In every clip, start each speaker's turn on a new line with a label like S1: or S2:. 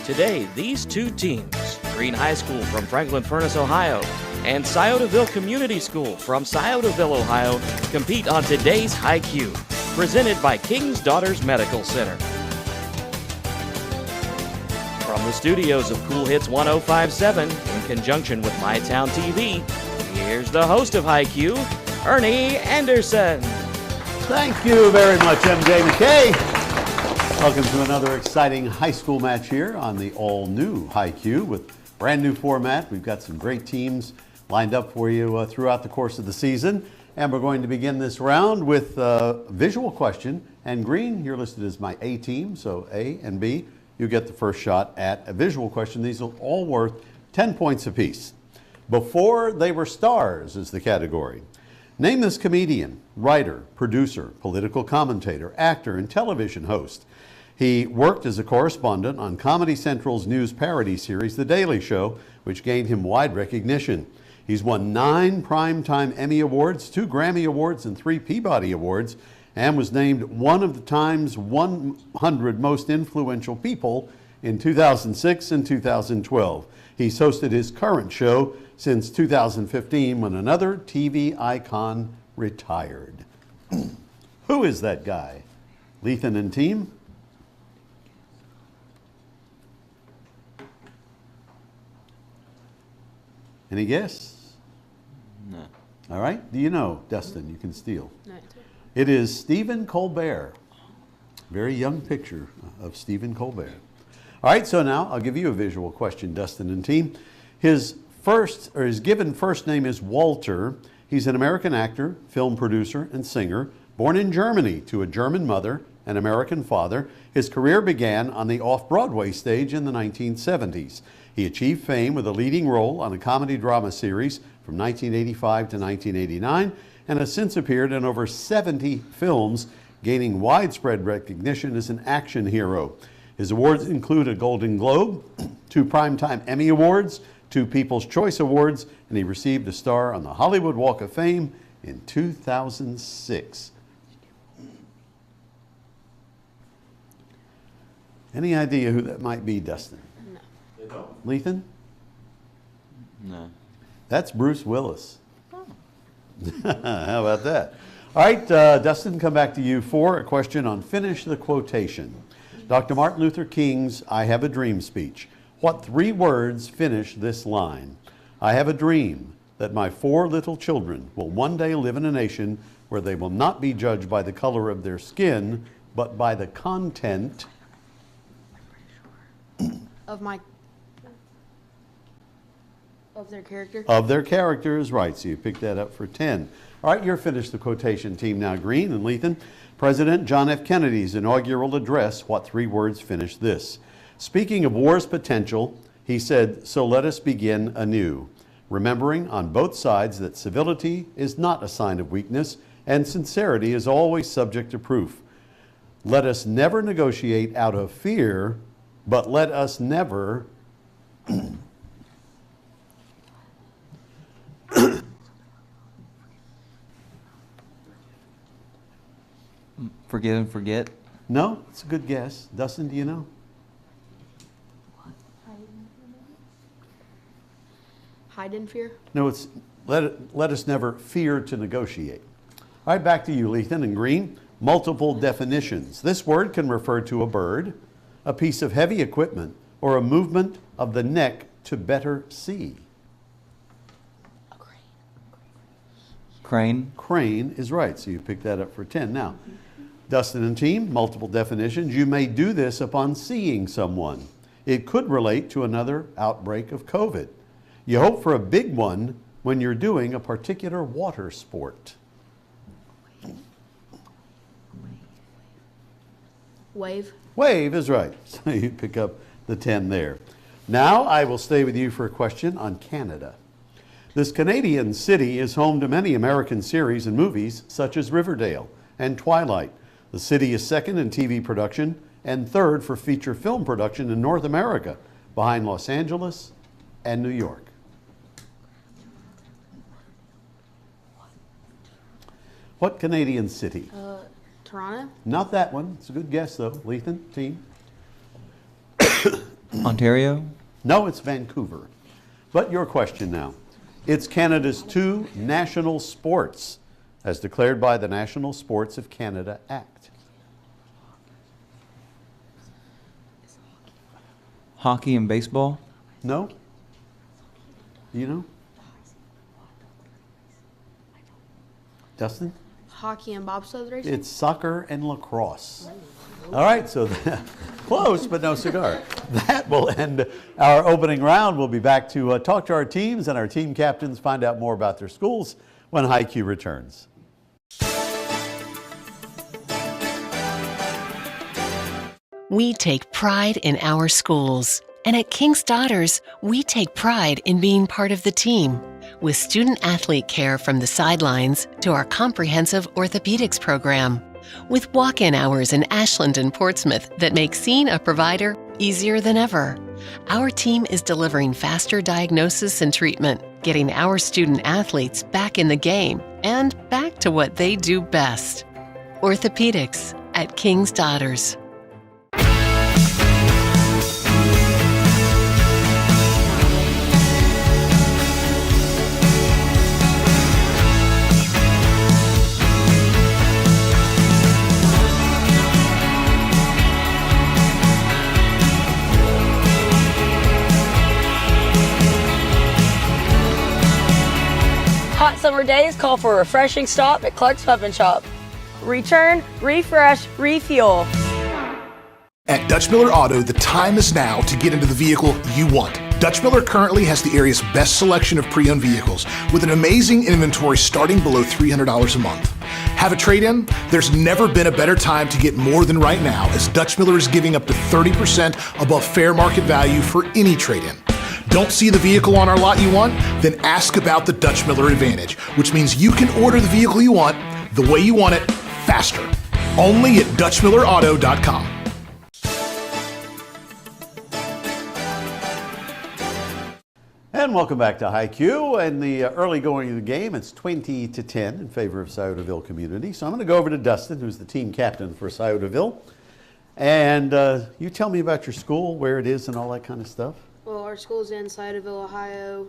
S1: Today, these two teams, Green High School from Franklin Furnace, Ohio, and Sciotaville Community School from Sciotaville, Ohio, compete on today's High Q, presented by King's Daughters Medical Center. From the studios of Cool Hits 105.7, in conjunction with MyTown TV, here's the host of High Q, Ernie Anderson.
S2: Thank you very much, MJ McKay. Welcome to another exciting high school match here on the all-new High Q with brand new format. We've got some great teams lined up for you throughout the course of the season. And we're going to begin this round with a visual question. And Green, you're listed as my A team, so A and B, you get the first shot at a visual question. These are all worth 10 points apiece. Before they were stars is the category. Name this comedian, writer, producer, political commentator, actor, and television host. He worked as a correspondent on Comedy Central's news parody series, The Daily Show, which gained him wide recognition. He's won 9 Primetime Emmy Awards, 2 Grammy Awards, and 3 Peabody Awards, and was named one of the Times 100 most influential people in 2006 and 2012. He's hosted his current show since 2015 when another TV icon retired. Who is that guy? Lethan and team? Any guess?
S3: No.
S2: All right. Do you know, Dustin? You can steal.
S4: No.
S2: It is Stephen Colbert. Very young picture of Stephen Colbert. All right, so now I'll give you a visual question, Dustin and team. His given first name is Walter. He's an American actor, film producer, and singer, born in Germany to a German mother and American father. His career began on the off-Broadway stage in the 1970s. He achieved fame with a leading role on a comedy drama series from 1985 to 1989 and has since appeared in over 70 films, gaining widespread recognition as an action hero. His awards include a Golden Globe, 2 Primetime Emmy Awards, 2 People's Choice Awards, and he received a star on the Hollywood Walk of Fame in 2006. Any idea who that might be, Dustin?
S4: No.
S2: Lethan?
S3: No.
S2: That's Bruce Willis. Oh. How about that? All right, Dustin, come back to you for a question on Finish the Quotation. Dr. Martin Luther King's I Have a Dream speech. What 3 words finish this line? I have a dream that my 4 little children will one day live in a nation where they will not be judged by the color of their skin, but by the content
S4: Of their character?
S2: Of their character is right, so you pick that up for 10. All right, you're finished the quotation team now, Green and Lethan. President John F. Kennedy's inaugural address, what 3 words finish this? Speaking of war's potential, he said, so let us begin anew, remembering on both sides that civility is not a sign of weakness and sincerity is always subject to proof. Let us never negotiate out of fear, but let us never
S3: Forgive and forget.
S2: No, it's a good guess. Dustin, do you know?
S4: Hide in fear?
S2: No, it's let us never fear to negotiate. All right, back to you, Lethan and Green. Multiple definitions. This word can refer to a bird, a piece of heavy equipment, or a movement of the neck to better see.
S4: A crane.
S3: Crane.
S2: Crane is right, so you pick that up for 10. Now, Dustin and team, multiple definitions. You may do this upon seeing someone. It could relate to another outbreak of COVID. You hope for a big one when you're doing a particular water sport.
S4: Wave.
S2: Wave is right, so you pick up the 10 there. Now I will stay with you for a question on Canada. This Canadian city is home to many American series and movies such as Riverdale and Twilight. The city is second in TV production and third for feature film production in North America, behind Los Angeles and New York. What Canadian city?
S4: Toronto?
S2: Not that one. It's a good guess, though. Lethan, team?
S3: Ontario?
S2: No, it's Vancouver. But your question now. It's Canada's two national sports, as declared by the National Sports of Canada Act.
S3: Hockey and baseball?
S2: No? You know? Dustin?
S4: Hockey and bobsled racing?
S2: It's soccer and lacrosse. All right, so close, but no cigar. That will end our opening round. We'll be back to talk to our teams and our team captains, find out more about their schools when HiQ returns.
S5: We take pride in our schools. And at King's Daughters, we take pride in being part of the team. With student-athlete care from the sidelines to our comprehensive orthopedics program. With walk-in hours in Ashland and Portsmouth that make seeing a provider easier than ever. Our team is delivering faster diagnosis and treatment, getting our student-athletes back in the game and back to what they do best. Orthopedics at King's Daughters.
S6: Hot summer days call for a refreshing stop at Clark's Pub and Shop. Return, refresh, refuel.
S7: At Dutch Miller Auto, the time is now to get into the vehicle you want. Dutch Miller currently has the area's best selection of pre-owned vehicles with an amazing inventory starting below $300 a month. Have a trade-in? There's never been a better time to get more than right now, as Dutch Miller is giving up to 30% above fair market value for any trade-in. Don't see the vehicle on our lot you want? Then ask about the Dutch Miller Advantage, which means you can order the vehicle you want, the way you want it, faster. Only at DutchMillerAuto.com.
S2: And welcome back to HiQ. And the early going of the game, it's 20-10 in favor of Sciotaville Community. So I'm going to go over to Dustin, who's the team captain for Sciotaville. And you tell me about your school, where it is, and all that kind of stuff.
S4: Well, our school's in Sciotaville, Ohio.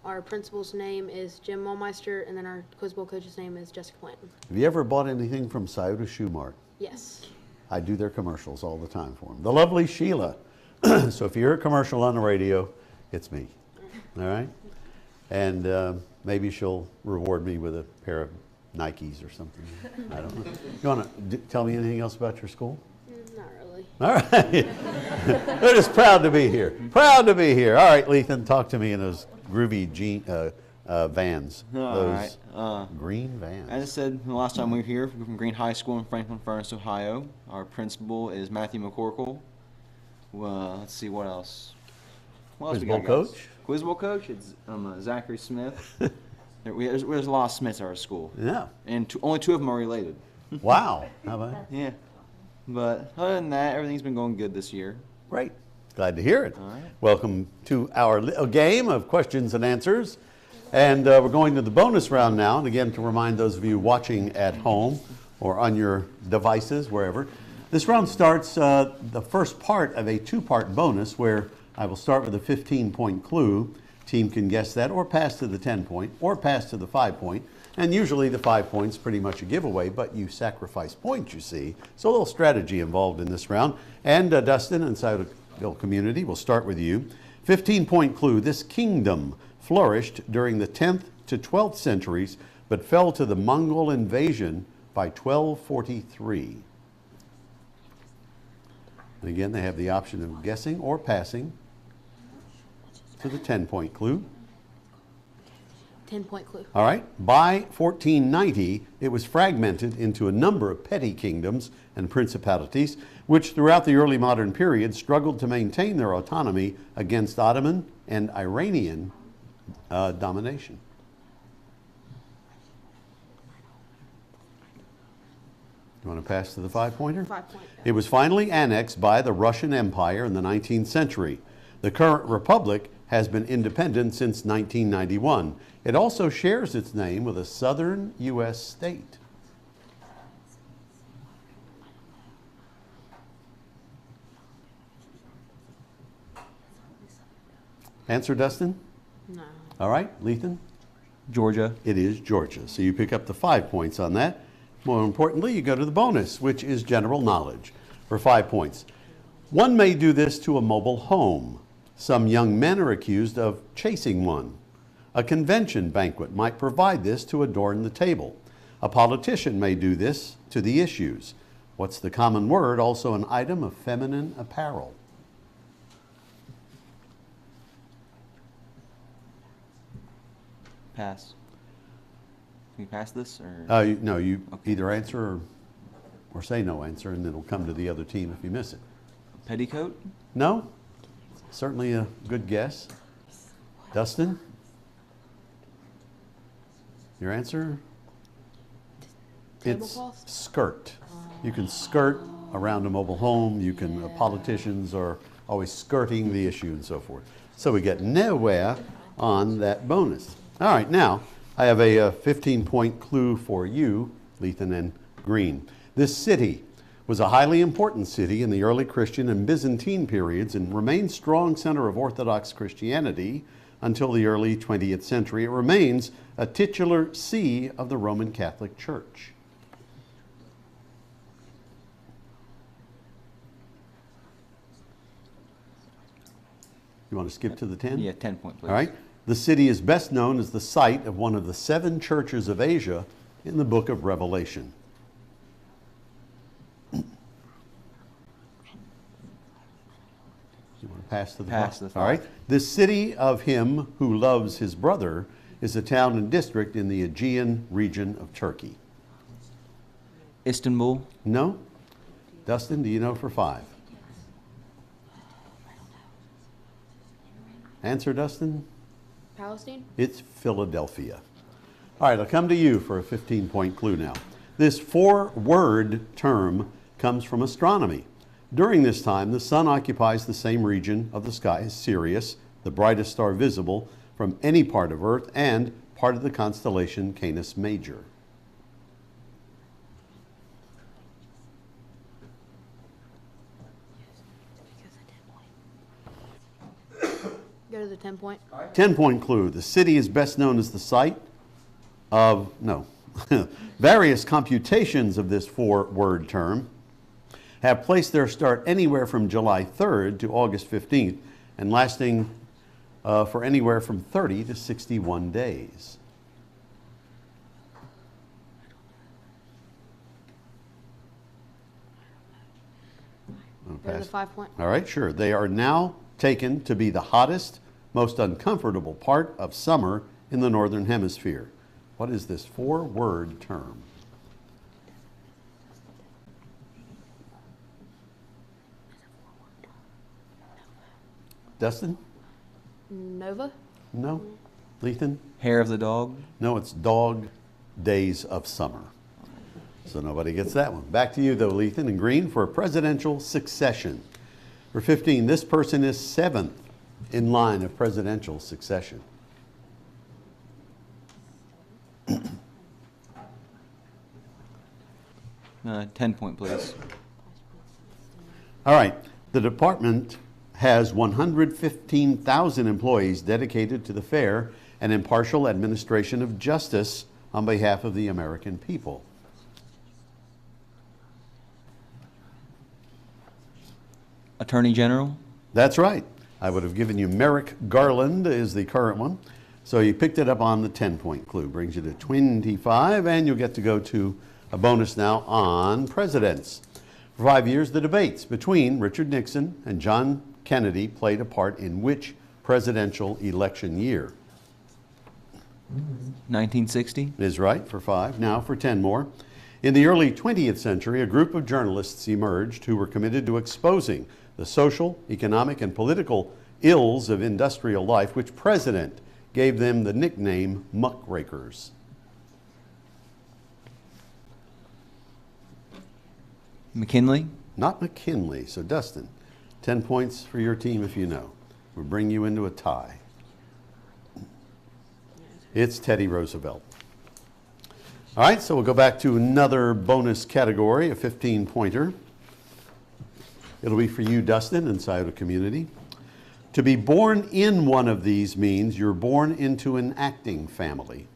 S4: Our principal's name is Jim Mulmeister, and then our quiz bowl coach's name is Jessica Planton.
S2: Have you ever bought anything from Scioto Shoe Mart?
S4: Yes.
S2: I do their commercials all the time for them. The lovely Sheila. So if you hear a commercial on the radio, it's me. All right? And maybe she'll reward me with a pair of Nikes or something. I don't know. You want to tell me anything else about your school?
S4: Not really.
S2: All right. We're just proud to be here. Proud to be here. All right, Lethan, talk to me in those groovy vans. Those green vans.
S3: As I said the last time we were here, we're from Green High School in Franklin Furnace, Ohio. Our principal is Matthew McCorkle. Let's see, what else? What else
S2: Quiz
S3: we
S2: bowl
S3: got, guys?
S2: coach?
S3: Quiz bowl coach? It's Zachary Smith. There's a lot of Smiths at our school.
S2: Yeah.
S3: And only two of them are related.
S2: Wow. How about it?
S3: Yeah. But other than that, everything's been going good this year.
S2: Great. Glad to hear it.
S3: All right.
S2: Welcome to our game of questions and answers. And we're going to the bonus round now. And again, to remind those of you watching at home or on your devices, wherever, this round starts the first part of a two-part bonus where I will start with a 15-point clue. Team can guess that or pass to the 10-point or pass to the 5-point. And usually the 5 points pretty much a giveaway, but you sacrifice points, you see. So a little strategy involved in this round. And Dustin and Sciotaville Community, we'll start with you. 15-point clue. This kingdom flourished during the 10th to 12th centuries, but fell to the Mongol invasion by 1243. And again, they have the option of guessing or passing to the 10-point clue.
S4: 10-point clue.
S2: All right. By 1490, it was fragmented into a number of petty kingdoms and principalities, which throughout the early modern period struggled to maintain their autonomy against Ottoman and Iranian domination. You want to pass to the 5-pointer?
S4: 5-point.
S2: It was finally annexed by the Russian Empire in the 19th century. The current republic has been independent since 1991. It also shares its name with a southern U.S. state. Answer, Dustin?
S4: No.
S2: All right, Lethan?
S3: Georgia.
S2: It is Georgia. So you pick up the 5 points on that. More importantly, you go to the bonus, which is general knowledge, for 5 points. One may do this to a mobile home. Some young men are accused of chasing one. A convention banquet might provide this to adorn the table. A politician may do this to the issues. What's the common word, also an item of feminine apparel?
S3: Pass. Can we pass this? Or?
S2: No, you either answer or say no answer, and it'll come to the other team if you miss it.
S3: Petticoat?
S2: No? Certainly a good guess. Dustin? Your answer? It's
S4: Tablecloth?
S2: skirt. You can skirt around a mobile home. You can, politicians are always skirting the issue and so forth. So we get nowhere on that bonus. All right, now I have a 15-point clue for you, Lethan and Green. This city was a highly important city in the early Christian and Byzantine periods and remained strong center of Orthodox Christianity until the early 20th century. It remains a titular see of the Roman Catholic Church. You want to skip to the 10?
S3: Yeah, 10 point, please.
S2: All right. The city is best known as the site of one of the 7 churches of Asia in the book of Revelation. You want to pass to the
S3: Pass
S2: top?
S3: the
S2: All right.
S3: top.
S2: The city of him who loves his brother is a town and district in the Aegean region of Turkey.
S3: Istanbul?
S2: No? Dustin, do you know for 5? Answer, Dustin?
S4: Palestine?
S2: It's Philadelphia. All right, I'll come to you for a 15-point clue now. This 4-word term comes from astronomy. During this time, the sun occupies the same region of the sky as Sirius, the brightest star visible from any part of Earth, and part of the constellation Canis Major.
S4: Go to the 10-point.
S2: 10-point clue. The city is best known as the site of, various computations of this 4-word term have placed their start anywhere from July 3rd to August 15th and lasting for anywhere from 30 to 61 days.
S4: Go to the 5-point.
S2: All right, sure. They are now taken to be the hottest, most uncomfortable part of summer in the Northern Hemisphere. What is this 4-word term? Dustin?
S4: Nova?
S2: No? Lethan?
S3: Hair of the dog?
S2: No, it's dog days of summer. So nobody gets that one. Back to you, though, Lethan and Green, for presidential succession. For 15, this person is 7th in line of presidential succession.
S3: 10 point, please.
S2: All right. The department has 115,000 employees dedicated to the fair and impartial administration of justice on behalf of the American people.
S3: Attorney General?
S2: That's right. I would have given you Merrick Garland is the current one. So you picked it up on the 10-point clue. Brings you to 25, and you'll get to go to a bonus now on presidents. For 5 years, the debates between Richard Nixon and John Kennedy played a part in which presidential election year?
S3: 1960?
S2: Is right for 5. Now for 10 more. In the early 20th century, a group of journalists emerged who were committed to exposing the social, economic, and political ills of industrial life. Which president gave them the nickname muckrakers?
S3: McKinley?
S2: Not McKinley. So Dustin, 10 points for your team if you know. We'll bring you into a tie. It's Teddy Roosevelt. All right, so we'll go back to another bonus category, a 15-pointer. It'll be for you, Dustin, in Scioto Community. To be born in one of these means you're born into an acting family.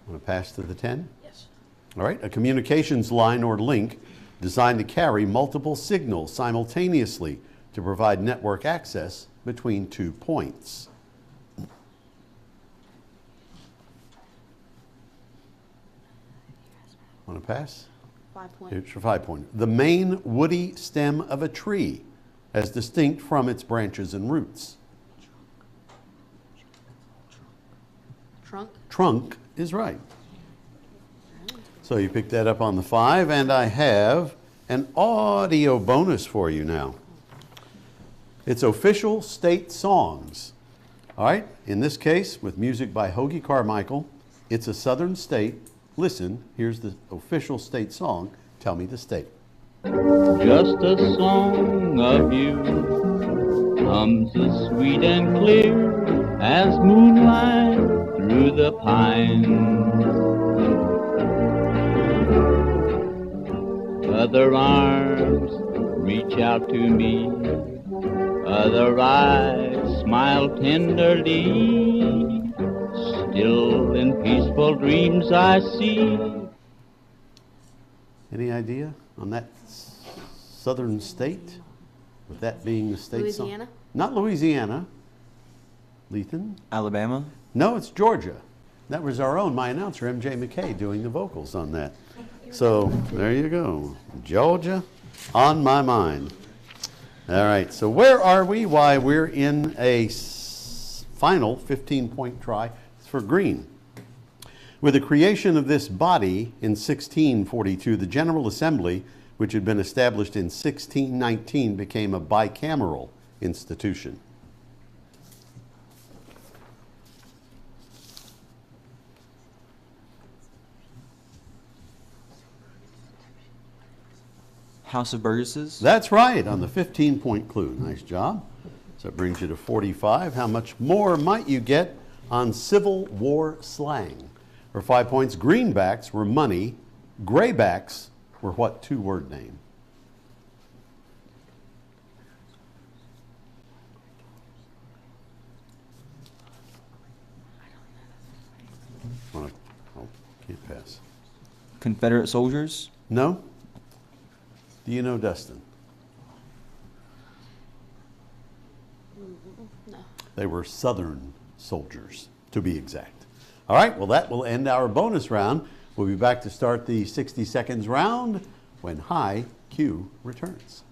S2: Want to pass to the 10?
S4: Yes.
S2: All right, a communications line or link designed to carry multiple signals simultaneously to provide network access between 2 points. Want to pass?
S4: 5 point.
S2: Here's your 5 point. The main woody stem of a tree, as distinct from its branches and roots.
S4: Trunk.
S2: Trunk is right. So you picked that up on the 5, and I have an audio bonus for you now. It's official state songs. All right, in this case, with music by Hoagie Carmichael, it's a southern state. Listen, here's the official state song, Tell Me the State.
S8: Just a song of you comes as sweet and clear as moonlight through the pines. Other arms reach out to me, other eyes smile tenderly. Still in peaceful dreams I see.
S2: Any idea on that southern state? With that being the state
S4: Louisiana?
S2: song? Not Louisiana. Lethan?
S3: Alabama?
S2: No, it's Georgia. That was our own, my announcer, MJ McKay, doing the vocals on that. So there you go. Georgia on my mind. All right, so where are we? Why, we're in a final 15-point try for green. With the creation of this body in 1642, the General Assembly, which had been established in 1619, became a bicameral institution.
S3: House of Burgesses?
S2: That's right, on the 15-point clue. Nice job. So that brings you to 45. How much more might you get on Civil War slang? For 5 points, greenbacks were money. Graybacks were what two-word name? Oh, can't pass.
S3: Confederate soldiers?
S2: No? Do you know Dustin?
S4: No.
S2: They were Southern soldiers, to be exact. All right, well, that will end our bonus round. We'll be back to start the 60 seconds round when High Q returns.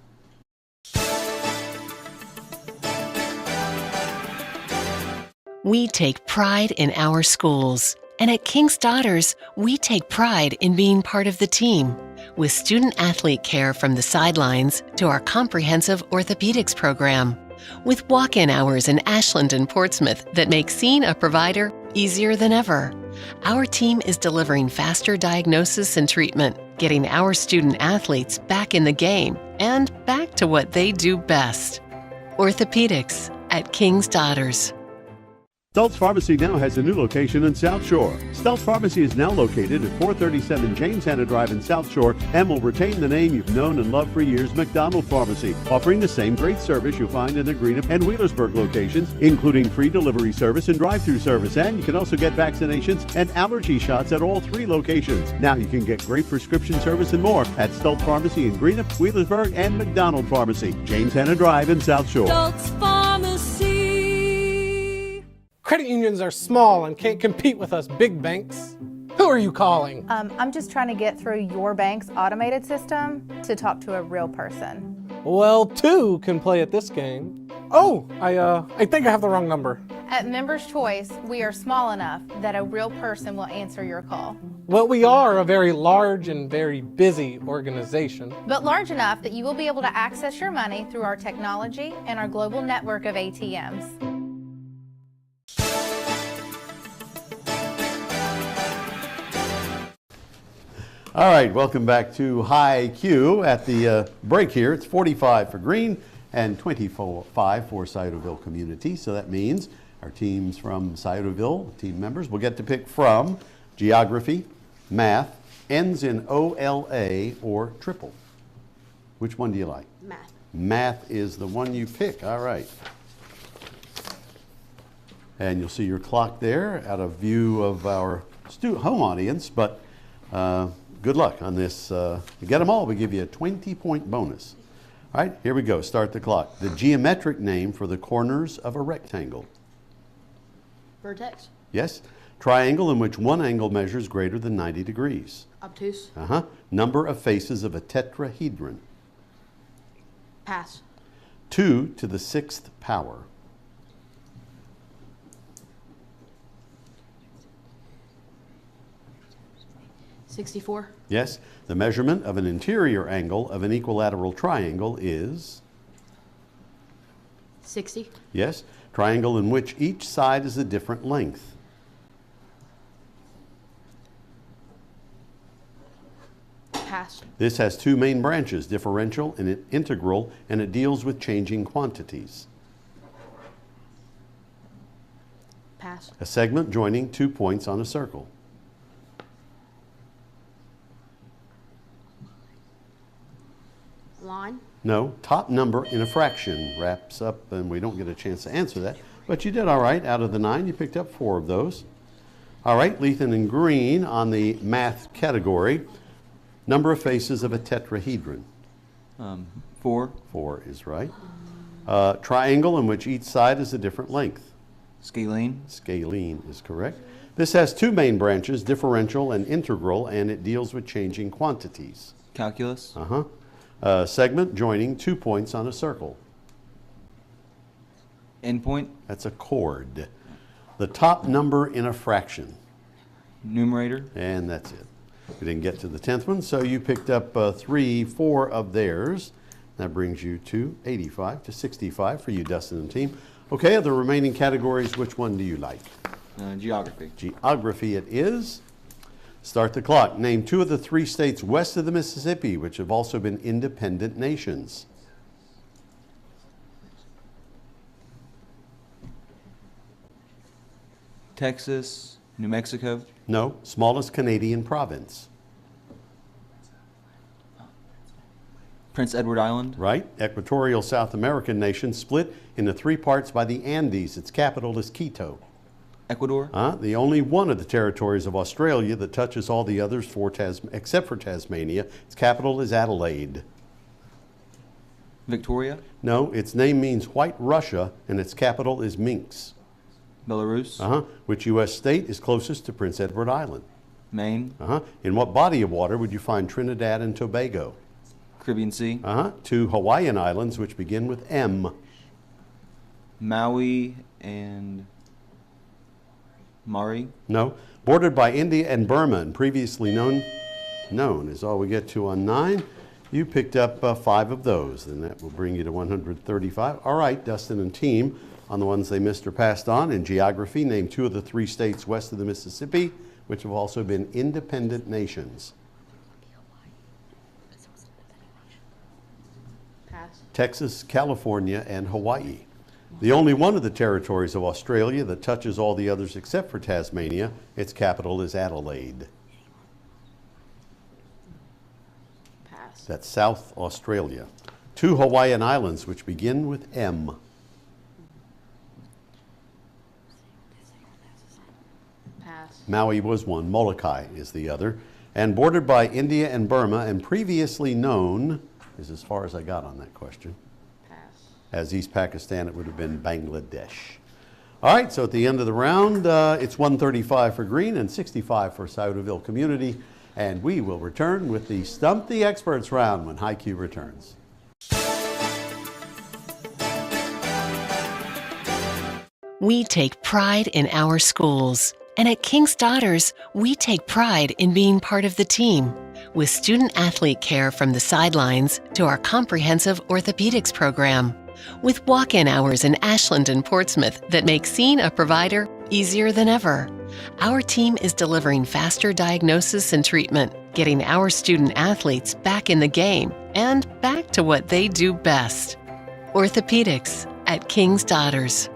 S5: We take pride in our schools. And at King's Daughters, we take pride in being part of the team. With student-athlete care from the sidelines to our comprehensive orthopedics program. With walk-in hours in Ashland and Portsmouth that make seeing a provider easier than ever. Our team is delivering faster diagnosis and treatment, getting our student-athletes back in the game and back to what they do best. Orthopedics at King's Daughters.
S2: Stultz Pharmacy now has a new location in South Shore. Stultz Pharmacy is now located at 437 James Hanna Drive in South Shore and will retain the name you've known and loved for years, McDonald Pharmacy, offering the same great service you'll find in the Greenup and Wheelersburg locations, including free delivery service and drive-through service. And you can also get vaccinations and allergy shots at all 3 locations. Now you can get great prescription service and more at Stultz Pharmacy in Greenup, Wheelersburg, and McDonald Pharmacy, James Hanna Drive in South Shore.
S9: Stultz Pharmacy.
S10: Credit unions are small and can't compete with us big banks. Who are you calling?
S11: I'm just trying to get through your bank's automated system to talk to a real person.
S10: Well, 2 can play at this game. Oh, I think I have the wrong number.
S11: At Members Choice, we are small enough that a real person will answer your call.
S10: Well, we are a very large and very busy organization.
S11: But large enough that you will be able to access your money through our technology and our global network of ATMs.
S2: All right, welcome back to High Q. At the break here, it's 45 for Green and 25 for Sciotaville Community. So that means our teams from Sciotaville, team members, will get to pick from geography, math, ends in OLA or triple. Which one do you like?
S4: Math.
S2: Math is the one you pick. All right. And you'll see your clock there out of view of our home audience, but good luck on this. To get them all, we give you a 20-point bonus. All right, here we go. Start the clock. The geometric name for the corners of a rectangle.
S4: Vertex.
S2: Yes. Triangle in which one angle measures greater than 90 degrees.
S4: Obtuse.
S2: Number of faces of a tetrahedron.
S4: Pass.
S2: 2 to the 6th power.
S4: $64.
S2: Yes. The measurement of an interior angle of an equilateral triangle is?
S4: 60.
S2: Yes. Triangle in which each side is a different length.
S4: Pass.
S2: This has 2 main branches, differential and an integral, and it deals with changing quantities.
S4: Pass.
S2: A segment joining 2 points on a circle.
S4: Line.
S2: No, top number in a fraction wraps up, and we don't get a chance to answer that. But you did all right. Out of the 9, you picked up 4 of those. All right, Lethan and Green on the math category. Number of faces of a tetrahedron.
S3: 4.
S2: 4 is right. Triangle in which each side is a different length.
S3: Scalene.
S2: Scalene is correct. This has 2 main branches, differential and integral, and it deals with changing quantities.
S3: Calculus.
S2: Segment joining 2 points on a circle.
S3: Endpoint.
S2: That's a chord. The top number in a fraction.
S3: Numerator.
S2: And that's it. We didn't get to the 10th one, so you picked up 4 of theirs. That brings you to 85 to 65 for you, Dustin and team. Okay, of the remaining categories, which one do you like?
S3: Geography.
S2: Geography it is. Start the clock. Name 2 of the 3 states west of the Mississippi, which have also been independent nations.
S3: Texas, New Mexico.
S2: No, smallest Canadian province.
S3: Prince Edward Island.
S2: Right. Equatorial South American nation split into 3 parts by the Andes. Its capital is Quito.
S3: Ecuador.
S2: The only one of the territories of Australia that touches all the others except for Tasmania. Its capital is Adelaide.
S3: Victoria.
S2: No, its name means White Russia, and its capital is Minsk.
S3: Belarus.
S2: Which U.S. state is closest to Prince Edward Island?
S3: Maine.
S2: In what body of water would you find Trinidad and Tobago?
S3: Caribbean Sea.
S2: 2 Hawaiian islands which begin with M.
S3: Maui and Maui.
S2: No. Bordered by India and Burma and previously known is all we get to on 9. You picked up 5 of those, and that will bring you to 135. All right, Dustin and team, on the ones they missed or passed on. In geography, name 2 of the 3 states west of the Mississippi, which have also been independent nations.
S4: Pass.
S2: Texas, California, and Hawaii. The only one of the territories of Australia that touches all the others except for Tasmania, its capital is Adelaide.
S4: Pass.
S2: That's South Australia. 2 Hawaiian islands which begin with M.
S4: Pass.
S2: Maui was one, Molokai is the other. And bordered by India and Burma and previously known, is as far as I got on that question.
S4: Pass.
S2: As East Pakistan, it would have been Bangladesh. All right, so at the end of the round, it's 135 for Green and 65 for Sciotaville Community. And we will return with the Stump the Experts round when HiQ returns.
S5: We take pride in our schools. And at King's Daughters, we take pride in being part of the team. With student-athlete care from the sidelines to our comprehensive orthopedics program. With walk-in hours in Ashland and Portsmouth that make seeing a provider easier than ever. Our team is delivering faster diagnosis and treatment, getting our student-athletes back in the game and back to what they do best. Orthopedics at King's Daughters.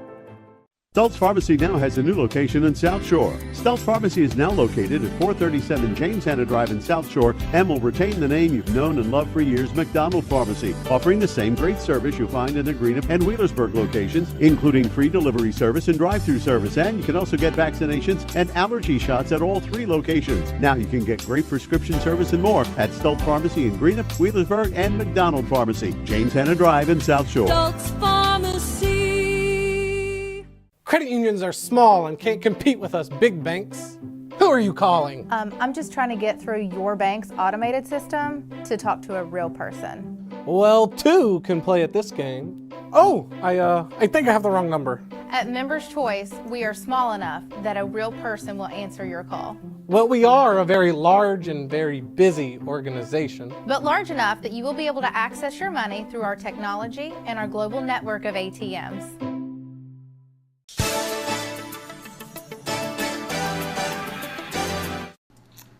S2: Stultz Pharmacy now has a new location in South Shore. Stultz Pharmacy is now located at 437 James Hanna Drive in South Shore and will retain the name you've known and loved for years, McDonald Pharmacy, offering the same great service you'll find in the Greenup and Wheelersburg locations, including free delivery service and drive-through service. And you can also get vaccinations and allergy shots at all 3 locations. Now you can get great prescription service and more at Stultz Pharmacy in Greenup, Wheelersburg, and McDonald Pharmacy, James Hanna Drive in South Shore.
S9: Stultz Pharmacy.
S10: Credit unions are small and can't compete with us big banks. Who are you calling?
S11: I'm just trying to get through your bank's automated system to talk to a real person.
S10: Well, 2 can play at this game. Oh, I think I have the wrong number.
S11: At Members Choice, we are small enough that a real person will answer your call.
S10: Well, we are a very large and very busy organization.
S11: But large enough that you will be able to access your money through our technology and our global network of ATMs.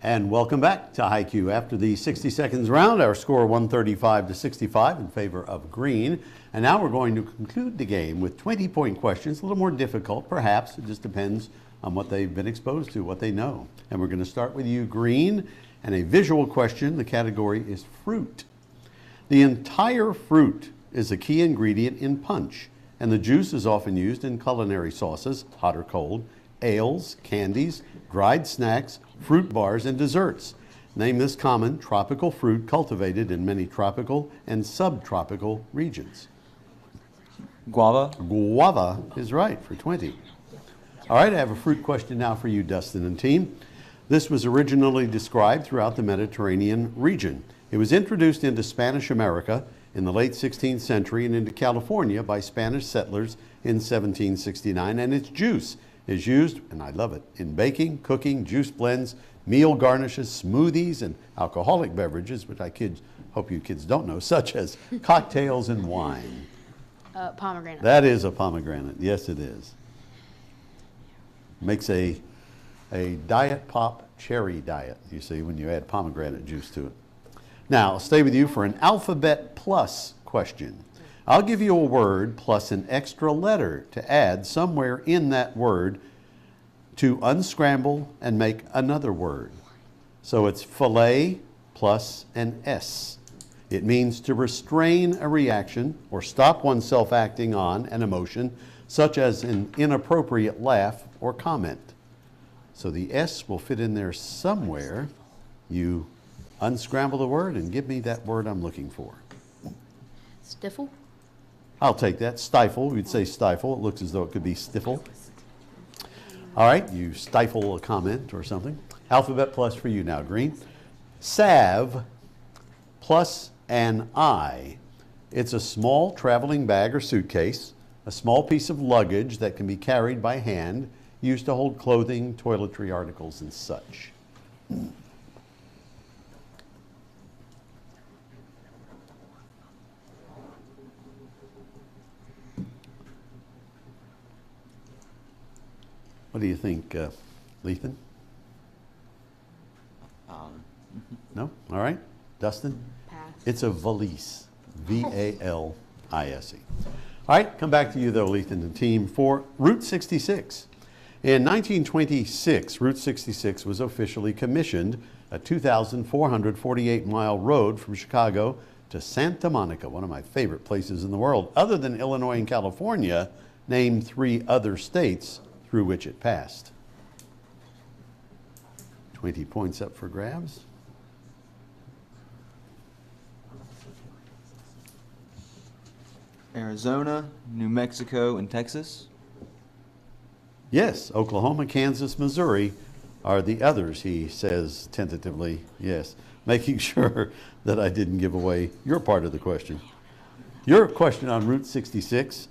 S2: And welcome back to HiQ. After the 60 seconds round, our score 135-65 in favor of green. And now we're going to conclude the game with 20-point questions, a little more difficult, perhaps. It just depends on what they've been exposed to, what they know. And we're going to start with you, green, and a visual question. The category is fruit. The entire fruit is a key ingredient in punch, and the juice is often used in culinary sauces, hot or cold, ales, candies, dried snacks, fruit bars, and desserts. Name this common tropical fruit cultivated in many tropical and subtropical regions.
S3: Guava.
S2: Guava is right for 20. All right, I have a fruit question now for you, Dustin and team. This was originally described throughout the Mediterranean region. It was introduced into Spanish America in the late 16th century and into California by Spanish settlers in 1769, and its juice is used, and I love it, in baking, cooking, juice blends, meal garnishes, smoothies, and alcoholic beverages, which hope you kids don't know, such as cocktails and wine.
S4: Pomegranate.
S2: That is a pomegranate. Yes, it is. Makes a diet pop cherry diet, you see, when you add pomegranate juice to it. Now, I'll stay with you for an alphabet plus question. I'll give you a word plus an extra letter to add somewhere in that word to unscramble and make another word. So it's fillet plus an S. It means to restrain a reaction or stop oneself acting on an emotion, such as an inappropriate laugh or comment. So the S will fit in there somewhere. You unscramble the word and give me that word I'm looking for.
S4: Stifle?
S2: I'll take that. Stifle. We'd say stifle. It looks as though it could be stifle. All right, you stifle a comment or something. Alphabet plus for you now, green. Salve plus an I. It's a small traveling bag or suitcase, a small piece of luggage that can be carried by hand, used to hold clothing, toiletry articles, and such. What do you think, Lethan? No? All right. Dustin?
S4: Pass.
S2: It's a valise. V-A-L-I-S-E. All right, come back to you, though, Lethan and team, for Route 66. In 1926, Route 66 was officially commissioned, a 2,448-mile road from Chicago to Santa Monica, one of my favorite places in the world. Other than Illinois and California, name 3 other states through which it passed. 20 points up for grabs.
S3: Arizona, New Mexico, and Texas.
S2: Yes, Oklahoma, Kansas, Missouri are the others, he says tentatively. Yes, making sure that I didn't give away your part of the question. Your question on Route 66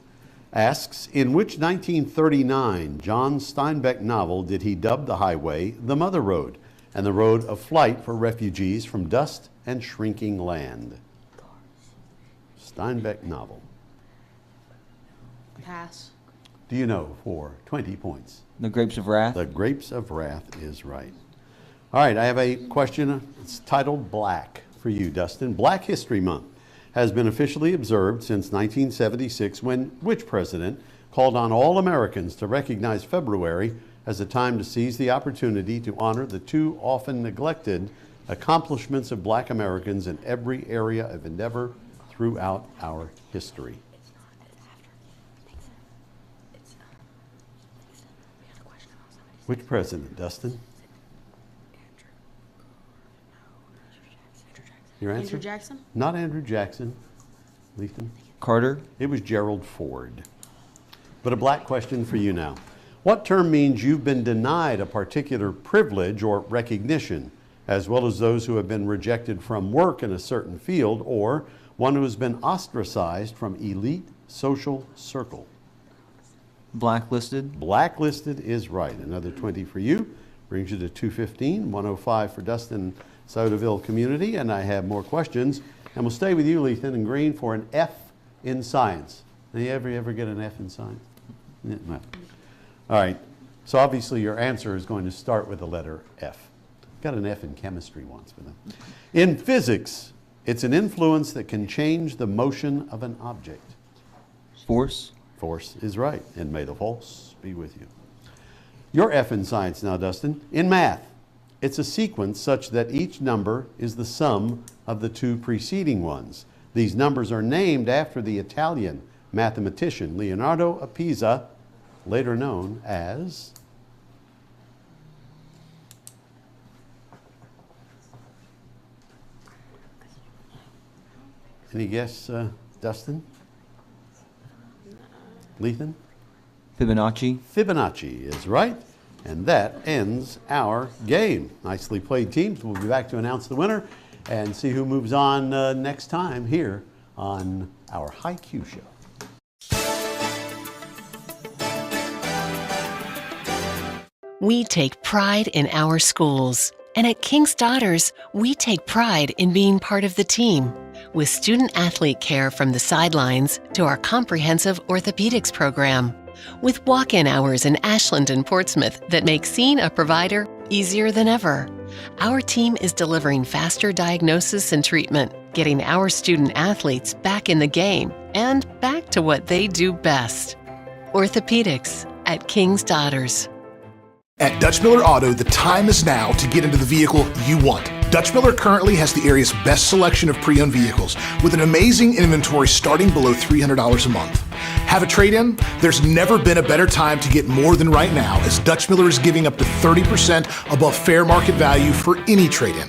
S2: asks, in which 1939 John Steinbeck novel did he dub the highway the Mother Road and the road of flight for refugees from dust and shrinking land? Steinbeck novel.
S4: Pass.
S2: Do you know for 20 points?
S3: The Grapes of Wrath.
S2: The Grapes of Wrath is right. All right, I have a question. It's titled Black for you, Dustin. Black History Month has been officially observed since 1976 when which president called on all Americans to recognize February as a time to seize the opportunity to honor the too often neglected accomplishments of Black Americans in every area of endeavor throughout our history. Which president, Dustin? Your answer?
S4: Andrew Jackson?
S2: Not Andrew Jackson. Lethan?
S3: Carter.
S2: It was Gerald Ford. But a black question for you now. What term means you've been denied a particular privilege or recognition, as well as those who have been rejected from work in a certain field, or one who has been ostracized from elite social circle?
S3: Blacklisted.
S2: Blacklisted is right. Another 20 for you. Brings you to 215, 105 for Dustin, Sodaville Community. And I have more questions. And we'll stay with you, Lethan and Green, for an F in science. Did you ever get an F in science? No. All right. So obviously your answer is going to start with the letter F. Got an F in chemistry once for them. In physics, it's an influence that can change the motion of an object.
S3: Force.
S2: Force is right. And may the force be with you. Your F in science now, Dustin. In math, it's a sequence such that each number is the sum of the two preceding ones. These numbers are named after the Italian mathematician Leonardo of Pisa, later known as... Any guess, Dustin? Lethan?
S3: Fibonacci.
S2: Fibonacci is right. And that ends our game. Nicely played, teams. We'll be back to announce the winner and see who moves on next time here on our High Q Show.
S5: We take pride in our schools. And at King's Daughters, we take pride in being part of the team. With student-athlete care from the sidelines to our comprehensive orthopedics program. With walk-in hours in Ashland and Portsmouth that make seeing a provider easier than ever. Our team is delivering faster diagnosis and treatment, getting our student-athletes back in the game and back to what they do best. Orthopedics at King's Daughters.
S7: At Dutch Miller Auto, the time is now to get into the vehicle you want. Dutch Miller currently has the area's best selection of pre-owned vehicles with an amazing inventory starting below $300 a month. Have a trade-in? There's never been a better time to get more than right now, as Dutch Miller is giving up to 30% above fair market value for any trade-in.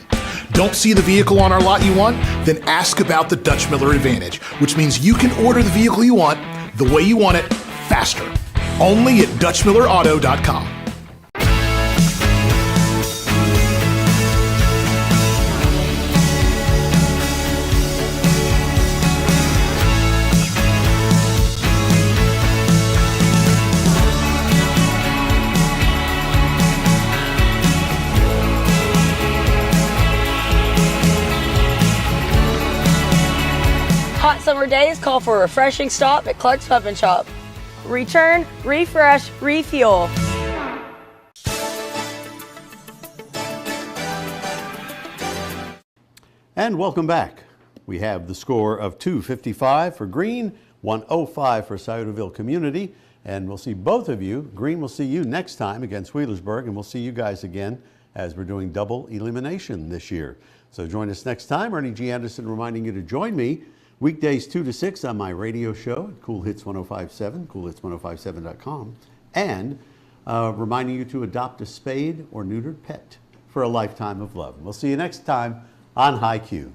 S7: Don't see the vehicle on our lot you want? Then ask about the Dutch Miller Advantage, which means you can order the vehicle you want, the way you want it, faster. Only at DutchMillerAuto.com.
S6: Hot summer days call for a refreshing stop at Clark's Pub and Shop. Return, refresh, refuel.
S2: And welcome back. We have the score of 255 for Green, 105 for Sciotaville Community, and we'll see both of you. Green will see you next time against Wheelersburg, and we'll see you guys again as we're doing double elimination this year. So join us next time. Ernie G. Anderson reminding you to join me weekdays 2 to 6 on my radio show at Cool Hits 105.7, coolhits1057.com, and reminding you to adopt a spayed or neutered pet for a lifetime of love. We'll see you next time on High Q.